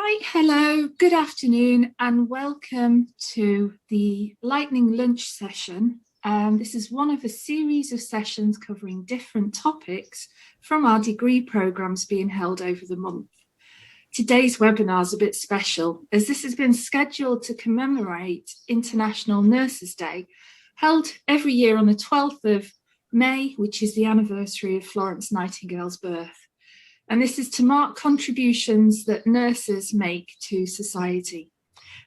Hi, hello, good afternoon, and welcome to the Lightning Lunch session. This is one of a series of sessions covering different topics from our degree programmes being held over the month. Today's webinar is a bit special as this has been scheduled to commemorate International Nurses Day, held every year on the 12th of May, which is the anniversary of Florence Nightingale's birth. And this is to mark contributions that nurses make to society.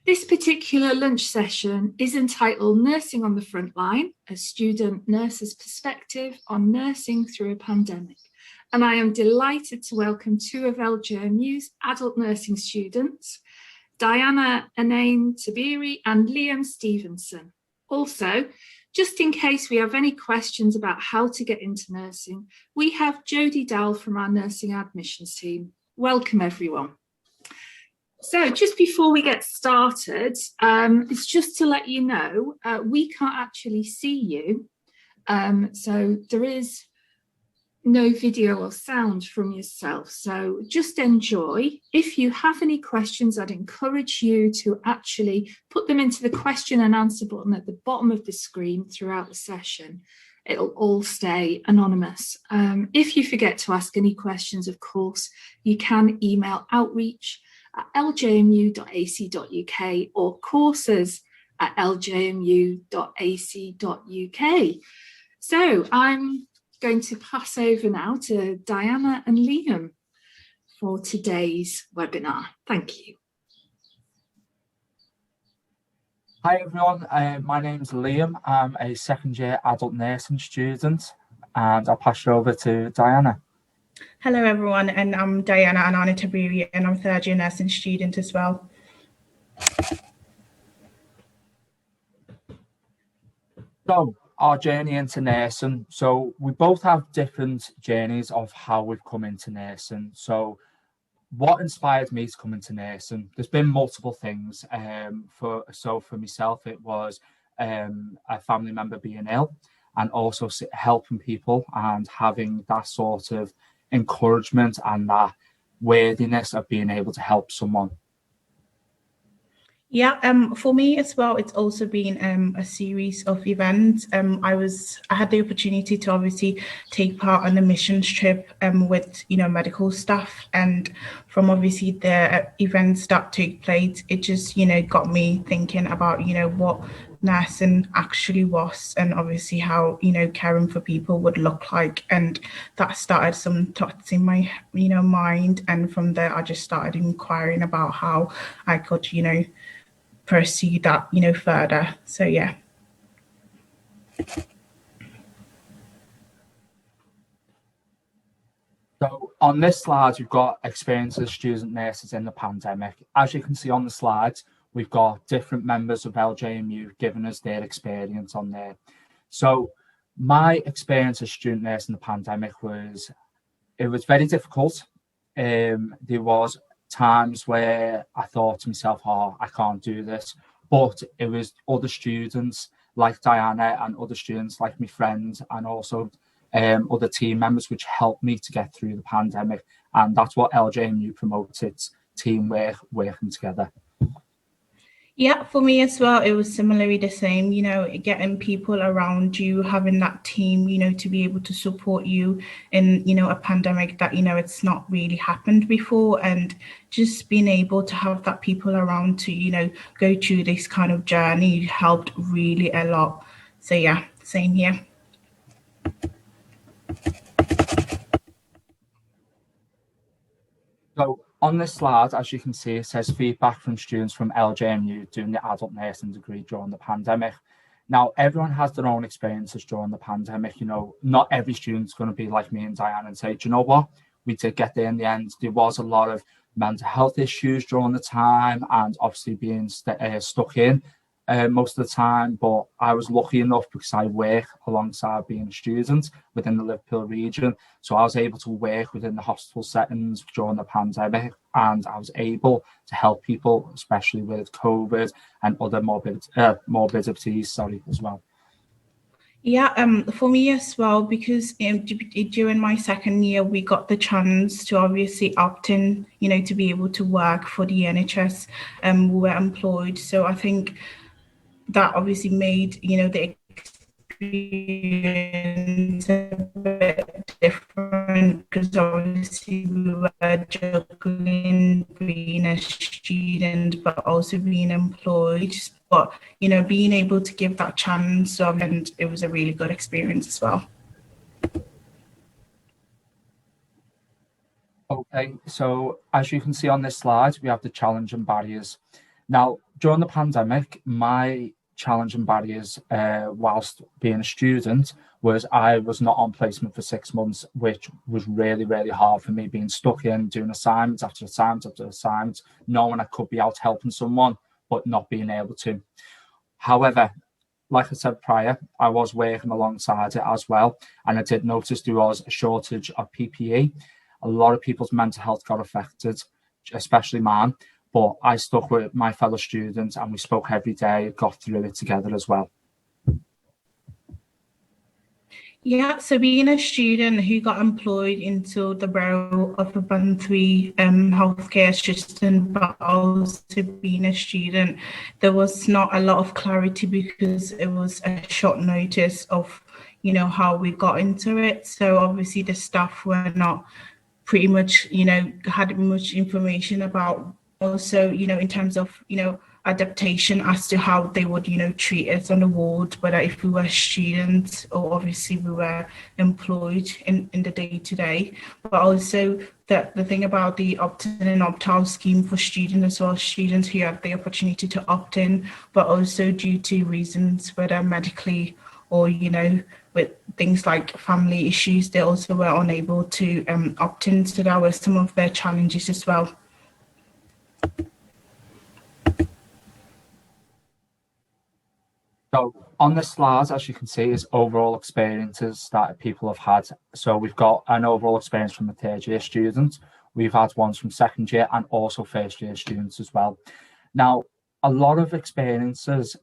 This particular lunch session is entitled Nursing on the Frontline, a student nurse's perspective on nursing through a pandemic. And I am delighted to welcome two of LJMU's adult nursing students, Diana Anane Tabiri and Liam Stevenson. Also, just in case we have any questions about how to get into nursing, we have Jodie Dowell from our nursing admissions team. Welcome, everyone. So just before we get started, it's just to let you know, we can't actually see you. So there is no video or sound from yourself. So just enjoy. If you have any questions, I'd encourage you to actually put them into the question and answer button at the bottom of the screen throughout the session. It'll all stay anonymous. If you forget to ask any questions, of course, you can email outreach@ljmu.ac.uk or courses@ljmu.ac.uk. So I'm going to pass over now to Diana and Liam for today's webinar. Thank you. Hi everyone, my name's Liam. I'm a second year adult nursing student and I'll pass you over to Diana. Hello everyone, and I'm Diana Anane Tabiri and I'm third year nursing student as well. So our journey into nursing. So we both have different journeys of how we've come into nursing. So what inspired me to come into nursing? There's been multiple things. For myself, it was a family member being ill and also helping people and having that sort of encouragement and that worthiness of being able to help someone. Yeah, for me as well, it's also been a series of events. I had the opportunity to obviously take part on the missions trip with medical staff, and from obviously the events that took place, it just got me thinking about what nursing actually was, and obviously how caring for people would look like, and that started some thoughts in my mind, and from there I just started inquiring about how I could pursue that further. So yeah. So on this slide, we've got experience as student nurses in the pandemic. As you can see on the slides, we've got different members of LJMU giving us their experience on there. So my experience as student nurse in the pandemic was very difficult. There was times where I thought to myself, oh, I can't do this. But it was other students like Diana and other students like my friends and also other team members which helped me to get through the pandemic. And that's what LJMU promotes, its teamwork, working together. Yeah, for me as well, it was similarly the same, getting people around you, having that team, to be able to support you in, a pandemic that, it's not really happened before, and just being able to have that people around to, go through this kind of journey helped really a lot. So yeah, same here. So on this slide, as you can see, it says feedback from students from LJMU doing the adult nursing degree during the pandemic. Now, everyone has their own experiences during the pandemic. Not every student's going to be like me and Diana and say, do you know what? We did get there in the end. There was a lot of mental health issues during the time and obviously being stuck in most of the time. But I was lucky enough because I work alongside being a student within the Liverpool region. So I was able to work within the hospital settings during the pandemic, and I was able to help people, especially with COVID and other morbidities as well. Yeah, for me as well, because during my second year, we got the chance to obviously opt in, to be able to work for the NHS. We were employed, so I think that obviously made, the experience a bit different, because obviously we were juggling being a student but also being employed. But being able to give that chance, and it was a really good experience as well. Okay, so as you can see on this slide, we have the challenge and barriers. Now, during the pandemic, my challenge and barriers whilst being a student was I was not on placement for 6 months, which was really, really hard for me, being stuck in, doing assignments after assignments after assignments, knowing I could be out helping someone, but not being able to. However, like I said prior, I was working alongside it as well. And I did notice there was a shortage of PPE. A lot of people's mental health got affected, especially mine. But I stuck with my fellow students and we spoke every day, got through it together as well. Yeah, so being a student who got employed into the role of a Band 3 healthcare assistant, but also being a student, there was not a lot of clarity because it was a short notice of, how we got into it. So obviously the staff were not pretty much, had much information about also, in terms of, adaptation as to how they would, treat us on the ward, whether if we were students or obviously we were employed in the day to day. But also the thing about the opt-in and opt-out scheme for students as well, students who have the opportunity to opt in, but also due to reasons, whether medically or, with things like family issues, they also were unable to opt in. So that was some of their challenges as well. So on this slide, as you can see, is overall experiences that people have had. So we've got an overall experience from a third year student. We've had ones from second year and also first year students as well. Now, a lot of experiences,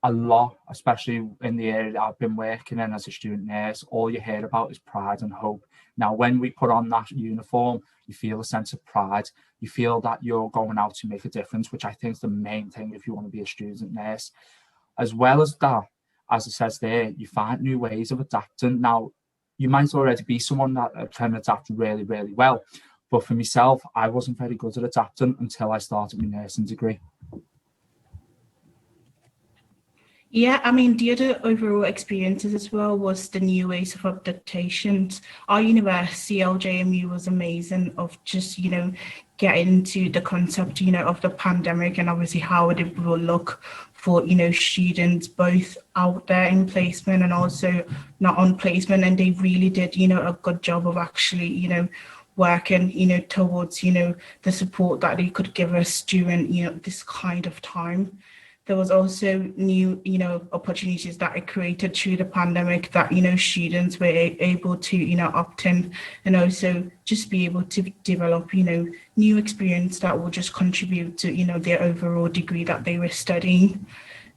especially in the area that I've been working in as a student nurse, all you hear about is pride and hope. Now, when we put on that uniform, you feel a sense of pride. You feel that you're going out to make a difference, which I think is the main thing if you want to be a student nurse. As well as that, as it says there, you find new ways of adapting. Now, you might already be someone that can adapt really, really well. But for myself, I wasn't very good at adapting until I started my nursing degree. Yeah, I mean, the other overall experiences as well was the new ways of adaptations. Our university, LJMU, was amazing of just, getting into the concept, of the pandemic and obviously how it will look for, students both out there in placement and also not on placement. And they really did, a good job of actually, working, towards, the support that they could give us during, this kind of time. There was also new, opportunities that it created through the pandemic that, students were able to, opt in and also just be able to develop, new experience that will just contribute to, their overall degree that they were studying.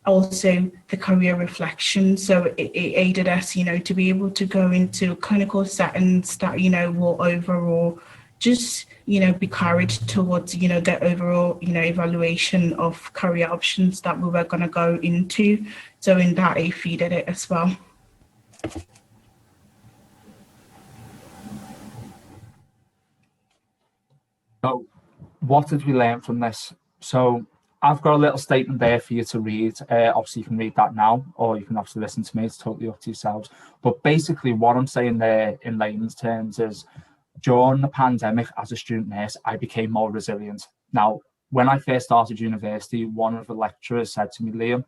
Also the career reflection. So it aided us, to be able to go into clinical settings that, will overall just, be carried towards, the overall, evaluation of career options that we were going to go into. So in that, it feeded it as well. So what did we learn from this? So I've got a little statement there for you to read. Obviously, you can read that now, or you can obviously listen to me. It's totally up to yourselves. But basically, what I'm saying there in layman's terms is during the pandemic, as a student nurse, I became more resilient. Now, when I first started university, one of the lecturers said to me, Liam,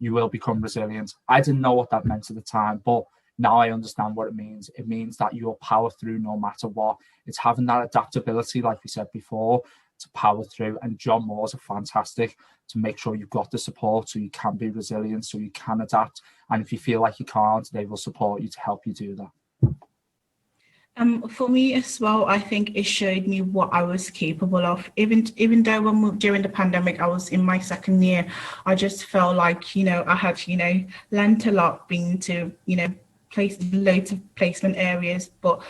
you will become resilient. I didn't know what that meant at the time, but now I understand what it means. It means that you'll power through no matter what. It's having that adaptability, like we said before, to power through. And John Moore's are fantastic to make sure you've got the support so you can be resilient, so you can adapt. And if you feel like you can't, they will support you to help you do that. For me as well, I think it showed me what I was capable of. Even though during the pandemic, I was in my second year, I just felt like, I had, learned a lot, been to, place loads of placement areas, but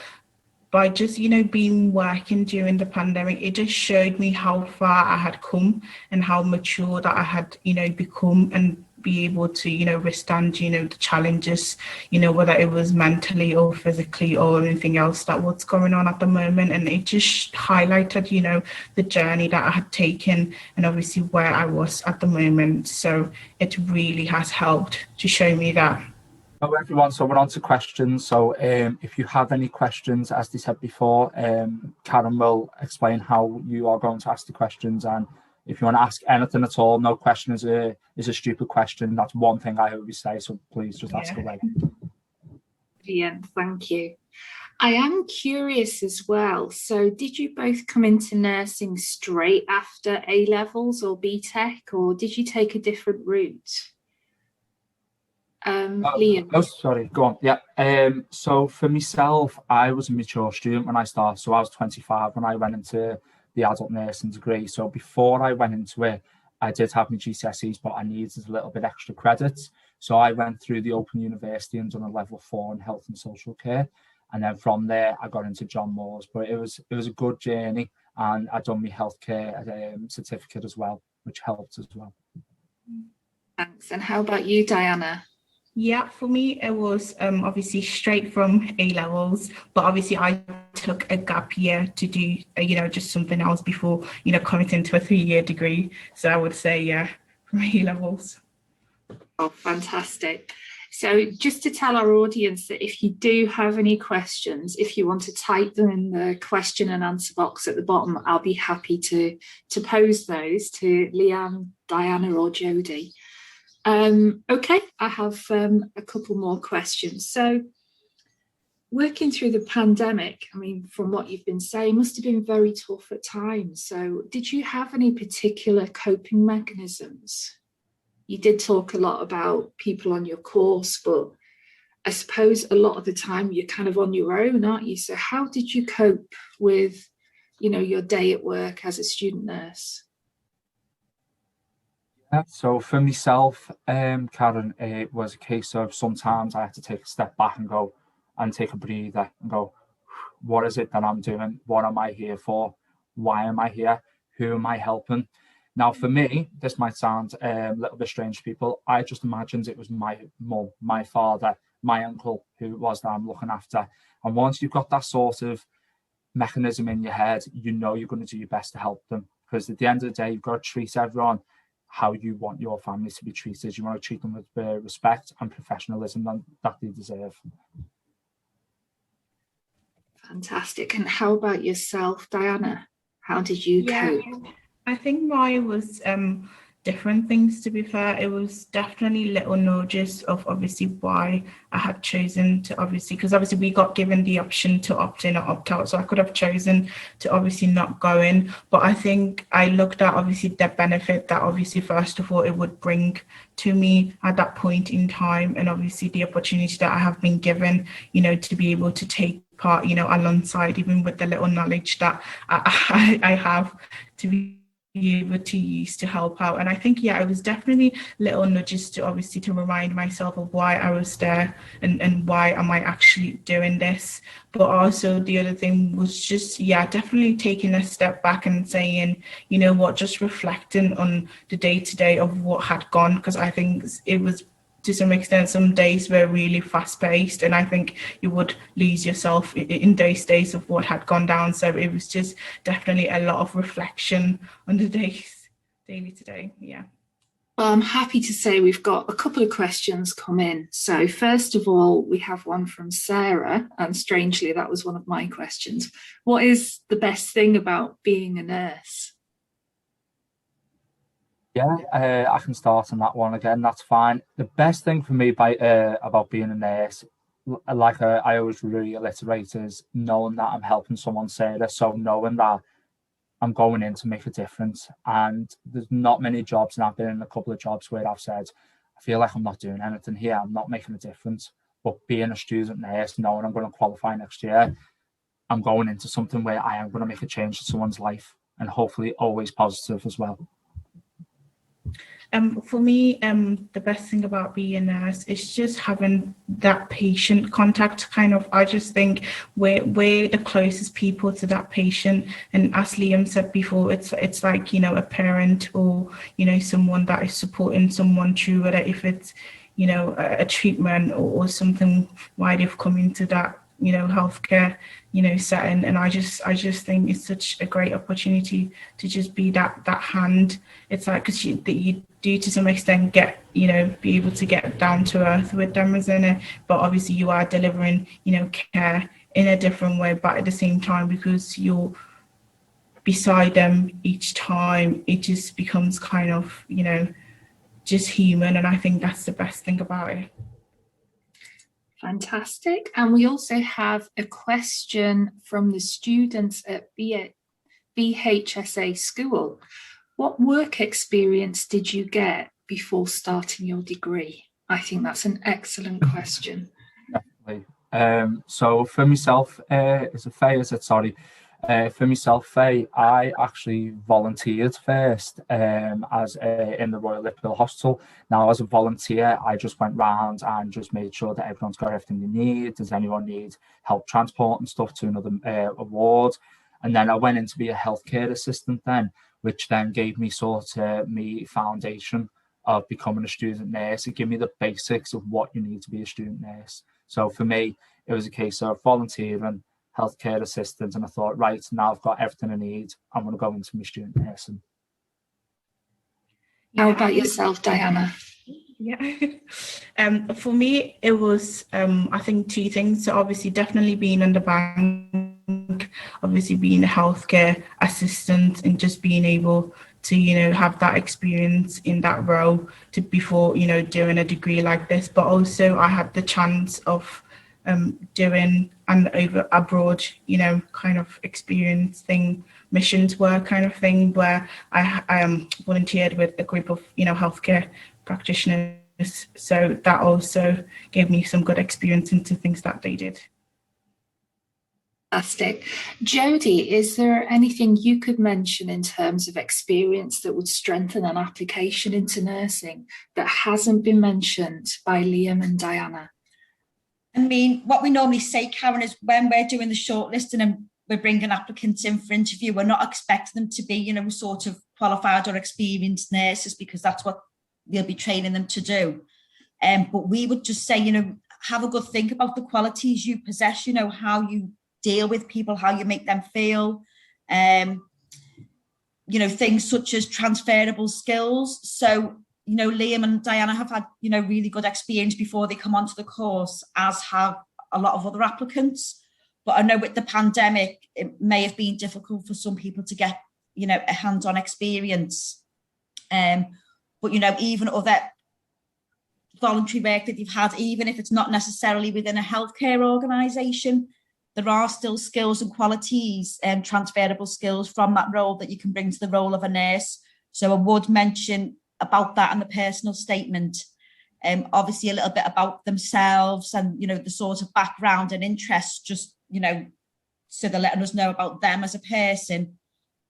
by just, being working during the pandemic, it just showed me how far I had come and how mature that I had, become, and be able to, withstand, the challenges, whether it was mentally or physically or anything else that what's going on at the moment. And it just highlighted, the journey that I had taken and obviously where I was at the moment. So it really has helped to show me that. Hello everyone, so we're on to questions. So if you have any questions, as they said before, Karen will explain how you are going to ask the questions. And if you want to ask anything at all, no question is a stupid question. That's one thing I always say, so please just ask away. Brilliant, thank you. I am curious as well. So did you both come into nursing straight after A-levels or BTEC, or did you take a different route? Liam. Oh, sorry, go on. Yeah. So for myself, I was a mature student when I started. So I was 25 when I went into the adult nursing degree. So before I went into it, I did have my GCSEs, but I needed a little bit extra credits. So I went through the Open University and done a level 4 in health and social care. And then from there, I got into John Moore's. But it was a good journey. And I done my healthcare certificate as well, which helped as well. Thanks. And how about you, Diana? Yeah, for me, it was obviously straight from A-levels, but obviously I took a gap year to do, just something else before, committing to a 3-year degree. So I would say, yeah, from A-levels. Oh, fantastic. So just to tell our audience that if you do have any questions, if you want to type them in the question and answer box at the bottom, I'll be happy to pose those to Leanne, Diana or Jodie. Okay, I have a couple more questions. So working through the pandemic, I mean, from what you've been saying, must have been very tough at times. So did you have any particular coping mechanisms? You did talk a lot about people on your course, but I suppose a lot of the time you're kind of on your own, aren't you? So how did you cope with, your day at work as a student nurse? Yeah, so for myself, Karen, it was a case of sometimes I had to take a step back and go and take a breather and go, what is it that I'm doing? What am I here for? Why am I here? Who am I helping? Now, for me, this might sound a little bit strange to people. I just imagined it was my mum, my father, my uncle who it was that I'm looking after. And once you've got that sort of mechanism in your head, you're going to do your best to help them. Because at the end of the day, you've got to treat everyone how you want your family to be treated. You want to treat them with respect and professionalism that they deserve. Fantastic. And how about yourself, Diana? How did you cope? I think mine was different things, to be fair. It was definitely little nudges of obviously why I had chosen to because obviously we got given the option to opt in or opt out. So I could have chosen to obviously not go in. But I think I looked at obviously the benefit that obviously first of all it would bring to me at that point in time, and obviously the opportunity that I have been given, to be able to take part, alongside, even with the little knowledge that I have to be able to use to help out. And I think, it was definitely little nudges to obviously to remind myself of why I was there and why am I actually doing this. But also the other thing was just, definitely taking a step back and saying, just reflecting on the day-to-day of what had gone, because I think it was, to some extent, some days were really fast-paced, and I think you would lose yourself in those days of what had gone down. So it was just definitely a lot of reflection on the daily today. Yeah. Well, I'm happy to say we've got a couple of questions come in. So first of all, we have one from Sarah, and strangely, that was one of my questions. What is the best thing about being a nurse? Yeah, I can start on that one again. That's fine. The best thing for me about being a nurse, like I always reiterate, is knowing that I'm helping someone serious. So knowing that I'm going in to make a difference. And there's not many jobs, and I've been in a couple of jobs where I've said, I feel like I'm not doing anything here. I'm not making a difference. But being a student nurse, knowing I'm going to qualify next year, I'm going into something where I am going to make a change to someone's life, and hopefully always positive as well. For me, the best thing about being a nurse is just having that patient contact. Kind of, I just think we're the closest people to that patient, and as Liam said before, it's like, you know, a parent, or, you know, someone that is supporting someone through it, if it's, you know, a treatment or something, why they've come into that, you know, healthcare, you know, setting. And I just think it's such a great opportunity to just be that hand. It's like, because you do to some extent get, you know, be able to get down to earth with them, isn't it? But obviously you are delivering, you know, care in a different way, but at the same time, because you're beside them each time, it just becomes kind of, you know, just human. And I think that's the best thing about it. Fantastic. And we also have a question from the students at BHSA school. What work experience did you get before starting your degree? I think that's an excellent question. Definitely. So for myself, for myself, Faye, I actually volunteered first as in the Royal Liverpool Hospital. Now, as a volunteer, I just went round and just made sure that everyone's got everything they need. Does anyone need help transporting stuff to another ward? And then I went in to be a healthcare assistant then, which then gave me sort of me foundation of becoming a student nurse. It gave me the basics of what you need to be a student nurse. So for me, it was a case of volunteering, healthcare assistant, and I thought, right, now I've got everything I need, I'm going to go into my student nursing. How about yourself, Diana? Yeah. For me, it was, I think, two things. So obviously, definitely being in the bank, obviously being a healthcare assistant, and just being able to, you know, have that experience in that role to before, you know, doing a degree like this. But also I had the chance of doing an abroad, you know, kind of experiencing missions work kind of thing, where I volunteered with a group of, you know, healthcare practitioners. So that also gave me some good experience into things that they did. Fantastic. Jodie, is there anything you could mention in terms of experience that would strengthen an application into nursing that hasn't been mentioned by Liam and Diana? I mean, what we normally say, Karen, is when we're doing the shortlisting and we're bringing applicants in for interview, we're not expecting them to be, you know, sort of qualified or experienced nurses, because that's what we'll be training them to do. But we would just say, you know, have a good think about the qualities you possess, you know, how you deal with people, how you make them feel, you know, things such as transferable skills. So, you know, Liam and Diana have had, you know, really good experience before they come onto the course, as have a lot of other applicants. But I know with the pandemic, it may have been difficult for some people to get, you know, a hands-on experience. But, you know, even other voluntary work that you've had, even if it's not necessarily within a healthcare organisation, there are still skills and qualities and transferable skills from that role that you can bring to the role of a nurse. So I would mention about that in the personal statement. Obviously a little bit about themselves and, you know, the sort of background and interests, just, you know, so they're letting us know about them as a person.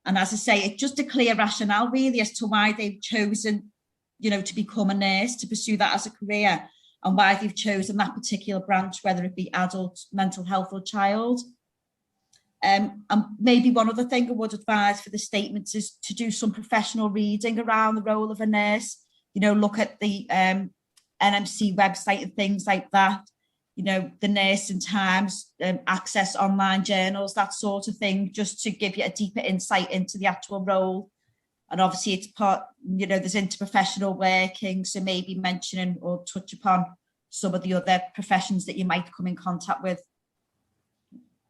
And as I say, it's just a clear rationale really as to why they've chosen, you know, to become a nurse, to pursue that as a career, and why they've chosen that particular branch, whether it be adult, mental health or child. And maybe one other thing I would advise for the statements is to do some professional reading around the role of a nurse, you know, look at the NMC website and things like that, you know, the Nursing Times, access online journals, that sort of thing, just to give you a deeper insight into the actual role. And obviously it's part, you know, there's interprofessional working, so maybe mentioning or touch upon some of the other professions that you might come in contact with.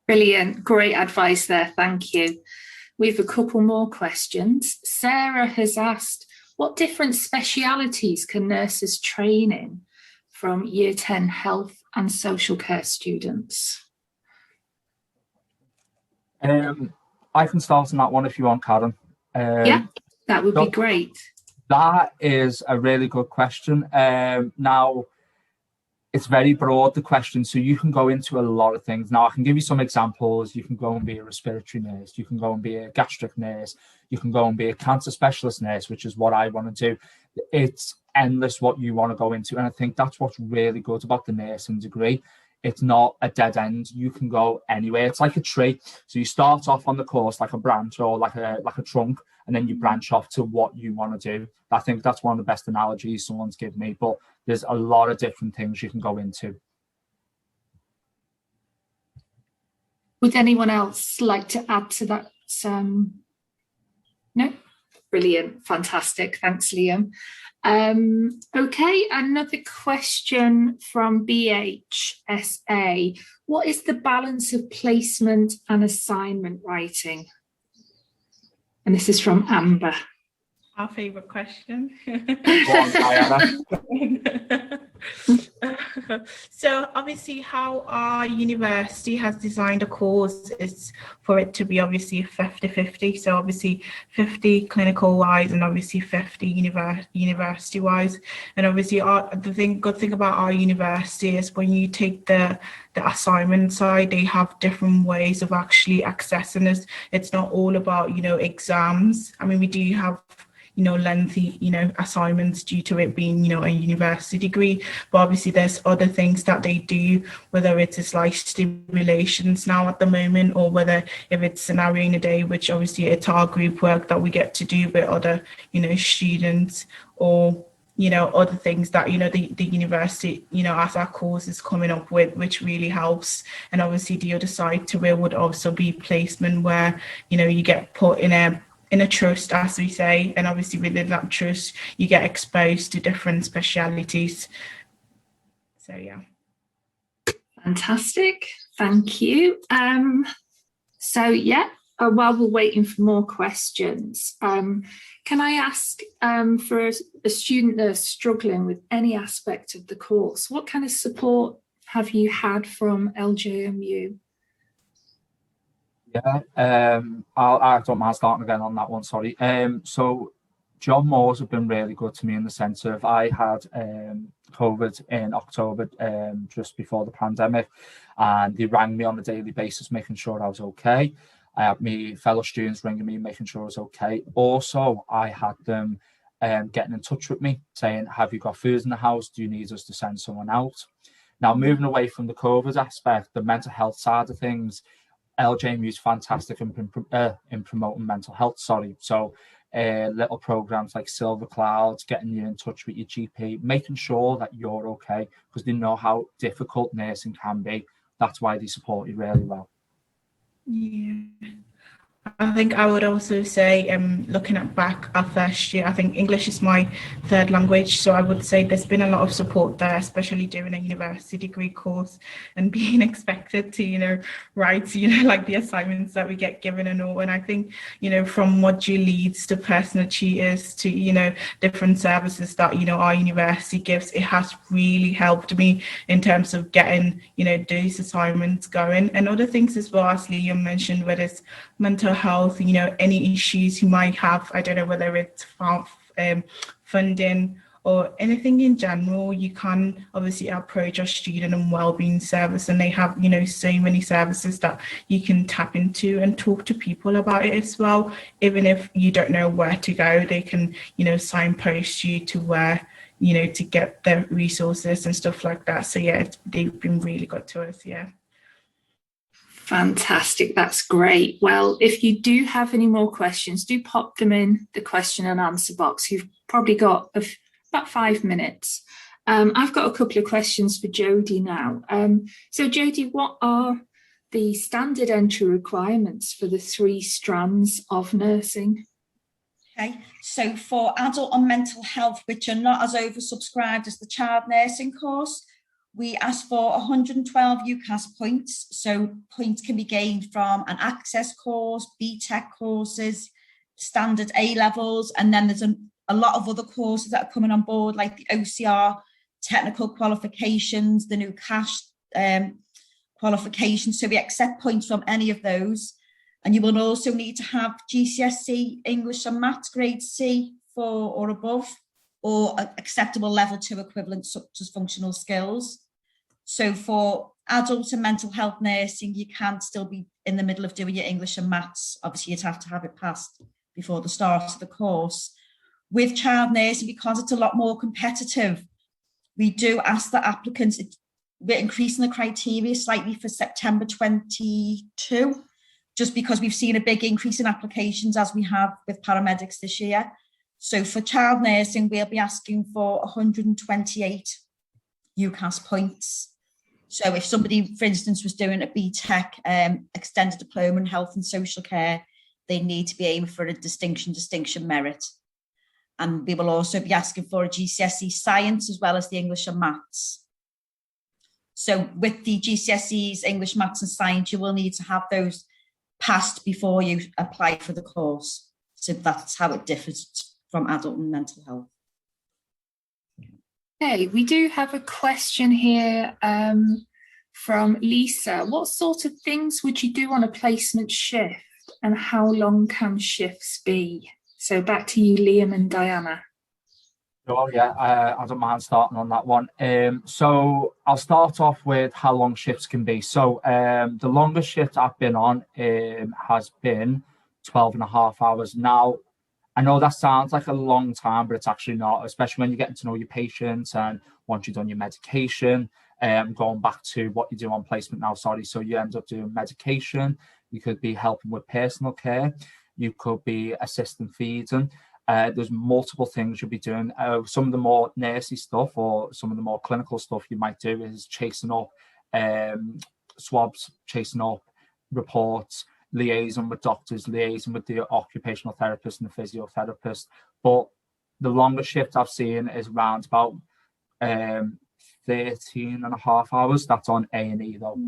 Brilliant. Great advice there. Thank you. We have a couple more questions. Sarah has asked, what different specialities can nurses train in from Year 10 health and social care students? I can start on that one if you want, Karen. Yeah, that would be great. That is a really good question. Now, it's very broad, the question, so you can go into a lot of things. Now, I can give you some examples. You can go and be a respiratory nurse, you can go and be a gastric nurse, you can go and be a cancer specialist nurse, which is what I want to do. It's endless what you want to go into, and I think that's what's really good about the nursing degree. It's not a dead end. You can go anywhere. It's like a tree. So you start off on the course like a branch or like a trunk, and then you branch off to what you want to do. I think that's one of the best analogies someone's given me, but there's a lot of different things you can go into. Would anyone else like to add to that? No? Brilliant. Fantastic. Thanks, Liam. Okay, another question from BHSA. What is the balance of placement and assignment writing? And this is from Amber. Our favourite question. So obviously how our university has designed a course is for it to be obviously 50-50. So obviously 50 clinical wise and obviously 50 university wise. And obviously the good thing about our university is when you take the assignment side, they have different ways of actually accessing this. It's not all about, exams. I mean, we do have lengthy, assignments due to it being, a university degree. But obviously there's other things that they do, whether it's like stimulations now at the moment, or whether if it's scenario in a day, which obviously it's our group work that we get to do with other, students, or other things that, the university, as our course is coming up with, which really helps. And obviously the other side to it would also be placement, where, you get put in a trust, as we say, and obviously within that trust you get exposed to different specialities. So yeah. Fantastic, thank you. While we're waiting for more questions, can I ask for a student that's struggling with any aspect of the course, what kind of support have you had from LJMU? Yeah, I don't mind starting again on that one, sorry. So John Moores have been really good to me in the sense of I had COVID in October, just before the pandemic, and they rang me on a daily basis making sure I was okay. I had my fellow students ringing me making sure I was okay. Also, I had them getting in touch with me saying, have you got food in the house? Do you need us to send someone out? Now, moving away from the COVID aspect, the mental health side of things, LJMU is fantastic in promoting mental health. So little programs like Silver Clouds, getting you in touch with your GP, making sure that you're okay, because they know how difficult nursing can be. That's why they support you really well. Yeah. I think I would also say, looking at back our first year, I think English is my third language, so I would say there's been a lot of support there, especially doing a university degree course and being expected to, write, like the assignments that we get given and all. And I think, from module leads to personal tutors to, different services that, our university gives, it has really helped me in terms of getting, those assignments going. And other things as well, as Liam mentioned, whether it's mental health, any issues you might have, I don't know whether it's funding or anything in general, you can obviously approach a student and wellbeing service, and they have, so many services that you can tap into and talk to people about it as well. Even if you don't know where to go, they can, signpost you to where, to get the resources and stuff like that. So yeah, they've been really good to us. Yeah. Fantastic, that's great. Well, if you do have any more questions, do pop them in the question and answer box. You've probably got about 5 minutes. I've got a couple of questions for Jodie now. So Jodie, what are the standard entry requirements for the 3 strands of nursing? Okay, so for adult and mental health, which are not as oversubscribed as the child nursing course, we ask for 112 UCAS points. So points can be gained from an access course, BTEC courses, standard A levels, and then there's a lot of other courses that are coming on board, like the OCR technical qualifications, the new cash qualifications. So we accept points from any of those. And you will also need to have GCSE English and Maths grade C 4 or above, or acceptable level 2 equivalent such as functional skills. So for adult and mental health nursing, you can't still be in the middle of doing your English and maths. Obviously, you'd have to have it passed before the start of the course. With child nursing, because it's a lot more competitive, we do ask the applicants, we're increasing the criteria slightly for September 22, just because we've seen a big increase in applications as we have with paramedics this year. So for child nursing, we'll be asking for 128 UCAS points. So if somebody, for instance, was doing a BTEC extended diploma in health and social care, they need to be aiming for a distinction merit. And we will also be asking for a GCSE science as well as the English and maths. So with the GCSEs, English, maths and science, you will need to have those passed before you apply for the course. So that's how it differs from adult and mental health. Okay, we do have a question here from Lisa. What sort of things would you do on a placement shift, and how long can shifts be? So back to you, Liam and Diana. Oh yeah, I don't mind starting on that one. So I'll start off with how long shifts can be. So the longest shift I've been on has been 12 and a half hours. Now, I know that sounds like a long time, but it's actually not, especially when you're getting to know your patients and once you've done your medication, going back to what you do on placement now, so you end up doing medication, you could be helping with personal care, you could be assisting feeding. There's multiple things you'll be doing. Some of the more nursey stuff or some of the more clinical stuff you might do is chasing up swabs, chasing up reports, liaison with doctors, liaison with the occupational therapist and the physiotherapist. But the longest shift I've seen is around about 13 and a half hours. That's on A&E though.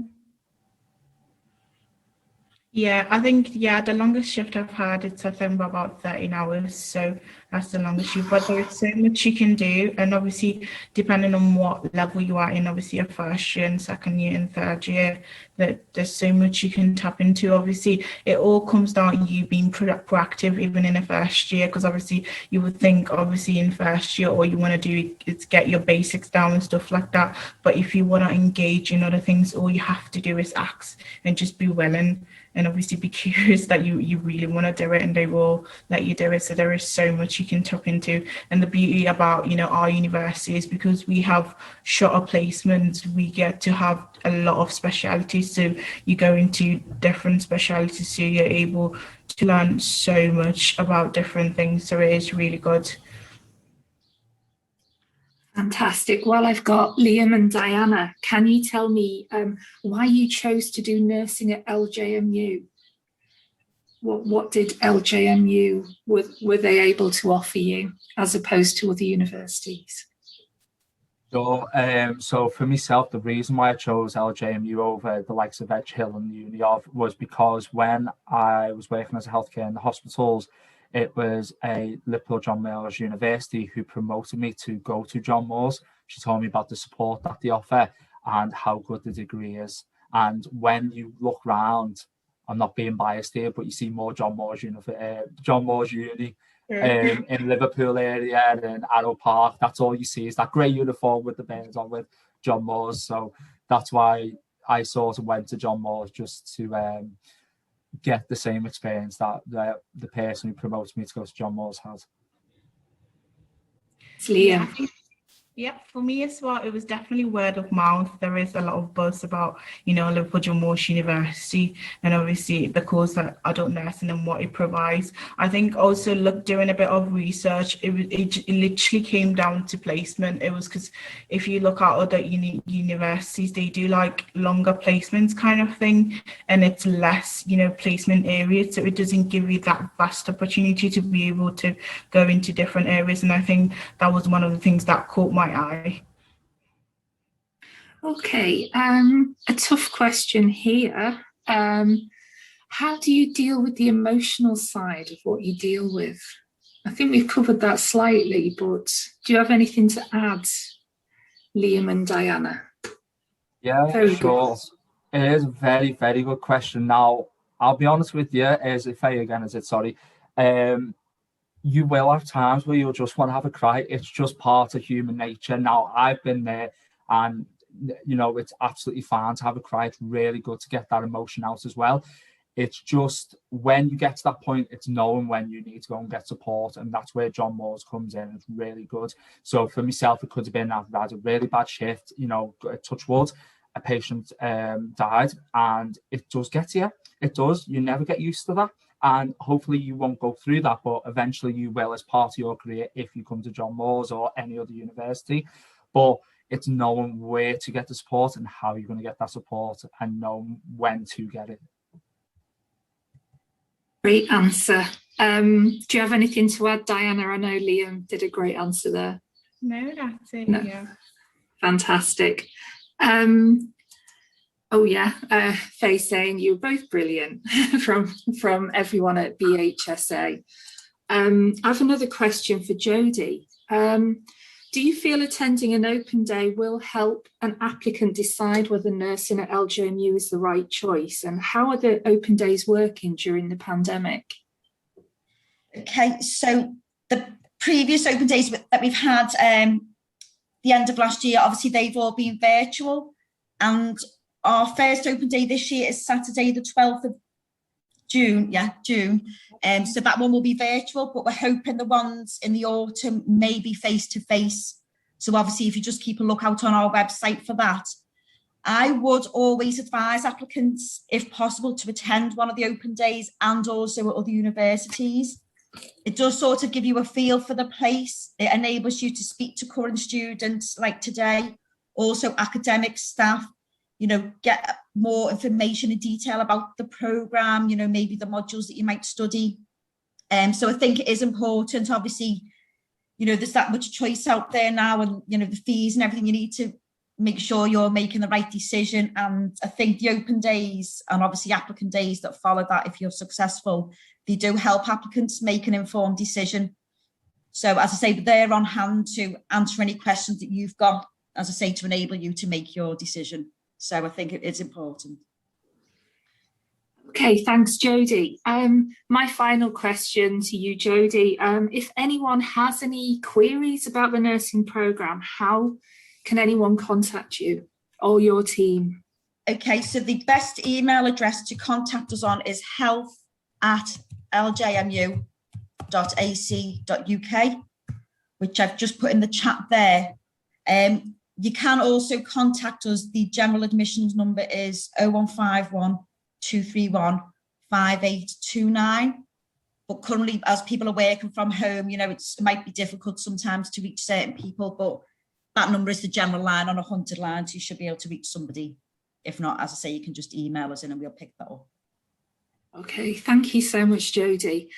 Yeah, I think, the longest shift I've had, it's I think about 13 hours. So that's the longest shift. But there is so much you can do. And obviously, depending on what level you are in, obviously your first year and second year and third year, that there's so much you can tap into. Obviously, it all comes down to you being proactive even in the first year, because obviously you would think obviously in first year all you want to do is get your basics down and stuff like that. But if you want to engage in other things, all you have to do is ask and just be willing. And obviously be curious that you really want to do it, and they will let you do it. So there is so much you can tap into. And the beauty about, our university is because we have shorter placements, we get to have a lot of specialities. So you go into different specialities, so you're able to learn so much about different things. So it is really good. Fantastic. Well, I've got Liam and Diana. Can you tell me why you chose to do nursing at LJMU? What did LJMU, were they able to offer you as opposed to other universities? So for myself, the reason why I chose LJMU over the likes of Edge Hill and Uni of was because when I was working as a healthcare in the hospitals, it was a Liverpool John Moores University who promoted me to go to John Moores. She told me about the support that they offer and how good the degree is. And when you look round, I'm not being biased here, but you see more John Moores Uni in Liverpool area and Arrow Park. That's all you see is that grey uniform with the bands on with John Moores. So that's why I sort of went to John Moores, just to get the same experience that the person who promotes me to go to John Moores has. Liam. Yeah, for me as well, it was definitely word of mouth. There is a lot of buzz about, Liverpool John Moores University, and obviously the course that adult nursing and what it provides. I think also doing a bit of research, it literally came down to placement. It was because if you look at other universities, they do like longer placements kind of thing, and it's less, placement areas. So it doesn't give you that vast opportunity to be able to go into different areas. And I think that was one of the things that caught my eye. Okay, a tough question here. How do you deal with the emotional side of what you deal with? I think we've covered that slightly, but do you have anything to add, Liam and Diana? Yeah, sure. It is a very, very good question. Now, I'll be honest with you, you will have times where you'll just want to have a cry. It's just part of human nature. Now, I've been there, and you know, it's absolutely fine to have a cry. It's really good to get that emotion out as well. It's just when you get to that point, it's knowing when you need to go and get support. And that's where John Moores comes in. It's really good. So for myself, it could have been I've had a really bad shift, you know, touch wood, a patient died, and it does get to you. It does. You never get used to that. And hopefully you won't go through that, but eventually you will as part of your career if you come to John Moores or any other university. But it's knowing where to get the support and how you're going to get that support and knowing when to get it. Great answer. Do you have anything to add, Diana? I know Liam did a great answer there. No, that's it. No. Yeah. Fantastic. Oh yeah, Faye saying you're both brilliant from everyone at BHSA. I have another question for Jodie. Do you feel attending an open day will help an applicant decide whether nursing at LJMU is the right choice? And how are the open days working during the pandemic? Okay, so the previous open days that we've had the end of last year, obviously they've all been virtual, and our first open day this year is Saturday the 12th of June. So that one will be virtual, but we're hoping the ones in the autumn may be face-to-face. So obviously if you just keep a lookout on our website for that. I would always advise applicants, if possible, to attend one of the open days and also at other universities. It does sort of give you a feel for the place. It enables you to speak to current students like today, also academic staff, you know, get more information in detail about the programme, you know, maybe the modules that you might study. So I think it is important, obviously, you know, there's that much choice out there now, and, you know, the fees and everything, you need to make sure you're making the right decision. And I think the open days and obviously applicant days that follow that, if you're successful, they do help applicants make an informed decision. So as I say, they're on hand to answer any questions that you've got, as I say, to enable you to make your decision. So I think it is important. Okay, thanks, Jodie. My final question to you, Jodie, if anyone has any queries about the nursing programme, how can anyone contact you or your team? Okay, so the best email address to contact us on is health@ljmu.ac.uk, which I've just put in the chat there. You can also contact us. The general admissions number is 0151 231 5829. But currently, as people are working from home, you know, it might be difficult sometimes to reach certain people, but that number is the general line on 100 lines. You should be able to reach somebody. If not, as I say, you can just email us in and we'll pick that up. Okay, thank you so much, Jodie.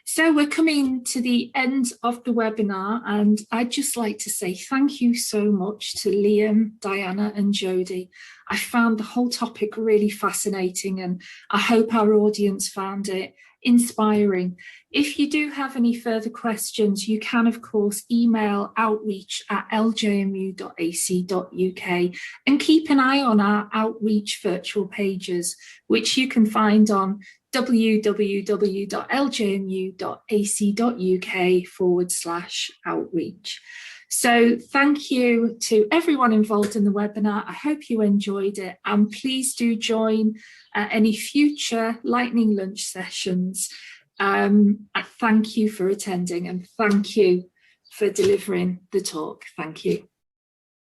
So we're coming to the end of the webinar, and I'd just like to say thank you so much to Liam, Diana and Jodie. I found the whole topic really fascinating, and I hope our audience found it inspiring. If you do have any further questions, you can of course email outreach@ljmu.ac.uk and keep an eye on our outreach virtual pages, which you can find on www.ljmu.ac.uk/outreach. So thank you to everyone involved in the webinar. I hope you enjoyed it, and please do join any future lightning lunch sessions. I thank you for attending, and thank you for delivering the talk. Thank you.